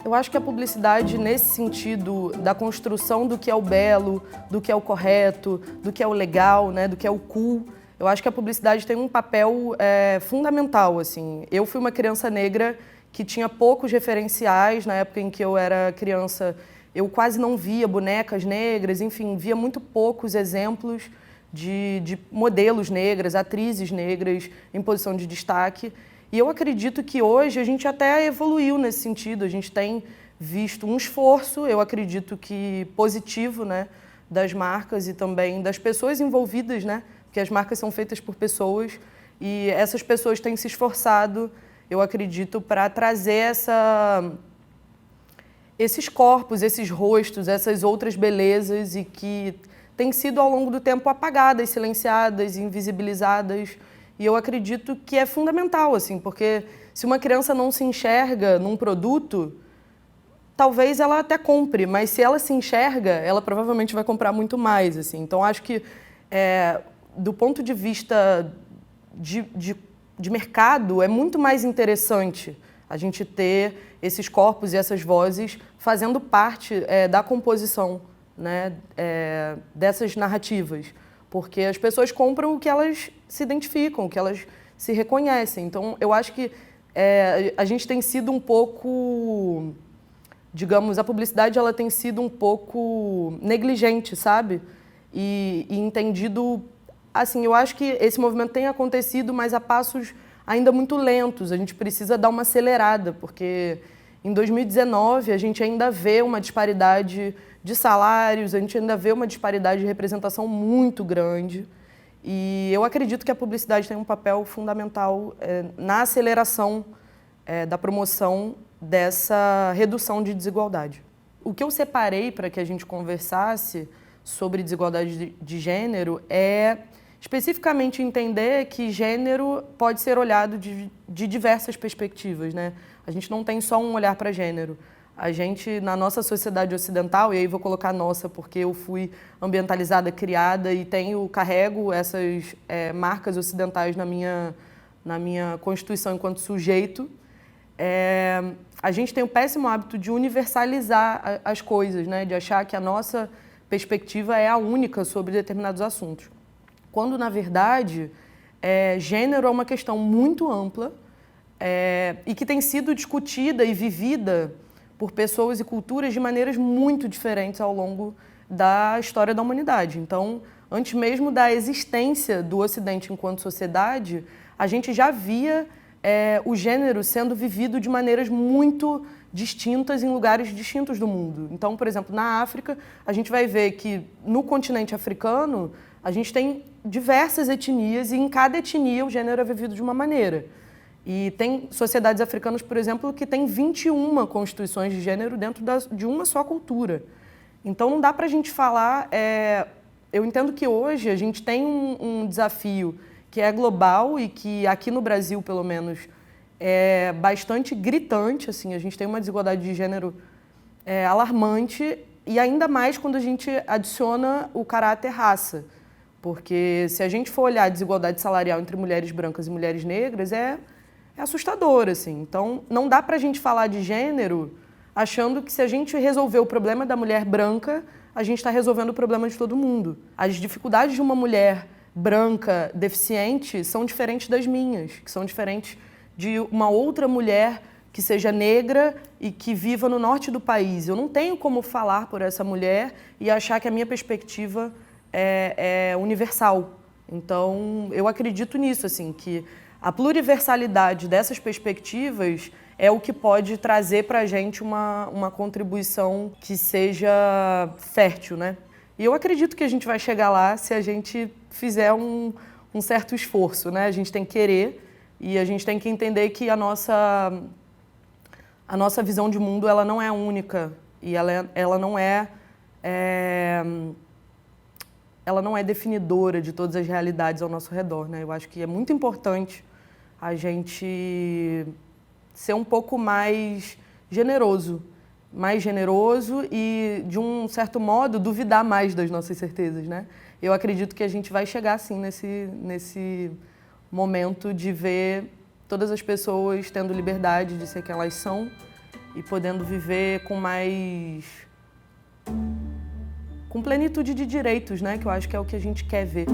Eu acho que a publicidade, nesse sentido da construção do que é o belo, do que é o correto, do que é o legal, né, do que é o cool, eu acho que a publicidade tem um papel fundamental, assim. Eu fui uma criança negra que tinha poucos referenciais. Na época em que eu era criança, eu quase não via bonecas negras, enfim, via muito poucos exemplos de modelos negras, atrizes negras em posição de destaque. E eu acredito que hoje a gente até evoluiu nesse sentido, a gente tem visto um esforço, eu acredito que positivo, né, das marcas e também das pessoas envolvidas, né, porque as marcas são feitas por pessoas e essas pessoas têm se esforçado, eu acredito, para trazer esses corpos, esses rostos, essas outras belezas e que têm sido ao longo do tempo apagadas, silenciadas, invisibilizadas. E eu acredito que é fundamental, assim, porque se uma criança não se enxerga num produto, talvez ela até compre, mas se ela se enxerga, ela provavelmente vai comprar muito mais, assim. Então, acho que, do ponto de vista de mercado, é muito mais interessante a gente ter esses corpos e essas vozes fazendo parte da composição, né, dessas narrativas. Porque as pessoas compram o que elas se identificam, o que elas se reconhecem. Então, eu acho que a gente tem sido um pouco, digamos, a publicidade ela tem sido um pouco negligente, sabe? E entendido, assim, eu acho que esse movimento tem acontecido, mas a passos ainda muito lentos. A gente precisa dar uma acelerada, porque em 2019 a gente ainda vê uma disparidade de salários, a gente ainda vê uma disparidade de representação muito grande. E eu acredito que a publicidade tem um papel fundamental na aceleração da promoção dessa redução de desigualdade. O que eu separei para que a gente conversasse sobre desigualdade de gênero é especificamente entender que gênero pode ser olhado de diversas perspectivas, né? A gente não tem só um olhar para gênero. A gente, na nossa sociedade ocidental, e aí vou colocar nossa porque eu fui ambientalizada, criada e carrego essas marcas ocidentais na minha constituição enquanto sujeito, a gente tem o péssimo hábito de universalizar as coisas, né? De achar que a nossa perspectiva é a única sobre determinados assuntos. Quando, na verdade, gênero é uma questão muito ampla e que tem sido discutida e vivida por pessoas e culturas de maneiras muito diferentes ao longo da história da humanidade. Então, antes mesmo da existência do Ocidente enquanto sociedade, a gente já via o gênero sendo vivido de maneiras muito distintas em lugares distintos do mundo. Então, por exemplo, na África, a gente vai ver que no continente africano, a gente tem diversas etnias e em cada etnia o gênero é vivido de uma maneira. E tem sociedades africanas, por exemplo, que têm 21 constituições de gênero dentro de uma só cultura. Então, não dá para a gente falar... eu entendo que hoje a gente tem um desafio que é global e que aqui no Brasil, pelo menos, é bastante gritante. Assim, a gente tem uma desigualdade de gênero alarmante e ainda mais quando a gente adiciona o caráter raça. Porque se a gente for olhar a desigualdade salarial entre mulheres brancas e mulheres negras, é assustador, assim. Então, não dá para a gente falar de gênero achando que se a gente resolver o problema da mulher branca, a gente está resolvendo o problema de todo mundo. As dificuldades de uma mulher branca deficiente são diferentes das minhas, que são diferentes de uma outra mulher que seja negra e que viva no norte do país. Eu não tenho como falar por essa mulher e achar que a minha perspectiva é universal. Então, eu acredito nisso, assim, que a pluriversalidade dessas perspectivas é o que pode trazer para a gente uma contribuição que seja fértil, né? E eu acredito que a gente vai chegar lá se a gente fizer um certo esforço, né? A gente tem que querer e a gente tem que entender que a nossa visão de mundo ela não é única e ela não é definidora de todas as realidades ao nosso redor, né? Eu acho que é muito importante a gente ser um pouco mais generoso e, de um certo modo, duvidar mais das nossas certezas, né? Eu acredito que a gente vai chegar, assim, nesse momento de ver todas as pessoas tendo liberdade de ser quem elas são e podendo viver com plenitude de direitos, né? Que eu acho que é o que a gente quer ver.